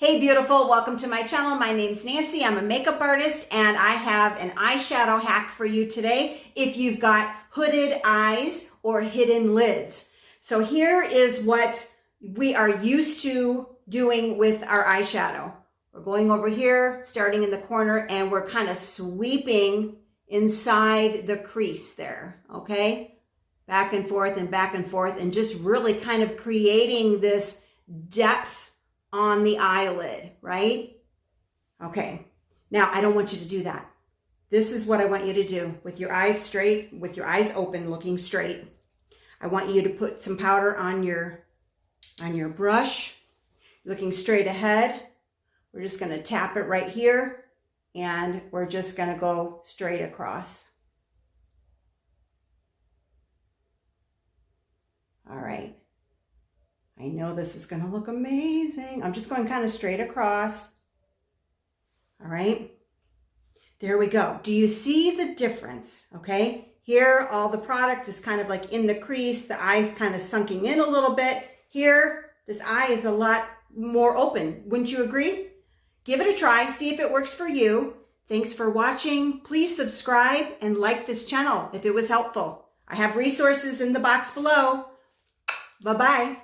Hey beautiful, welcome to my channel. My name's Nancy. I'm a makeup artist and I have an eyeshadow hack for you today if you've got hooded eyes or hidden lids. So here is what we are used to doing with our eyeshadow. We're going over here, starting in the corner, and we're kind of sweeping inside the crease there, okay? Back and forth and just really kind of creating this depth on the eyelid, right? Okay, now I don't want you to do that. This is what I want you to do with your eyes straight, with your eyes open, looking straight. I want you to put some powder on your brush, looking straight ahead. We're just gonna tap it right here and we're just gonna go straight across. All right. I know this is gonna look amazing. I'm just going kind of straight across. All right, there we go. Do you see the difference? Okay, here all the product is kind of like in the crease, the eye's kind of sunking in a little bit. Here, this eye is a lot more open. Wouldn't you agree? Give it a try, see if it works for you. Thanks for watching. Please subscribe and like this channel if it was helpful. I have resources in the box below. Bye-bye.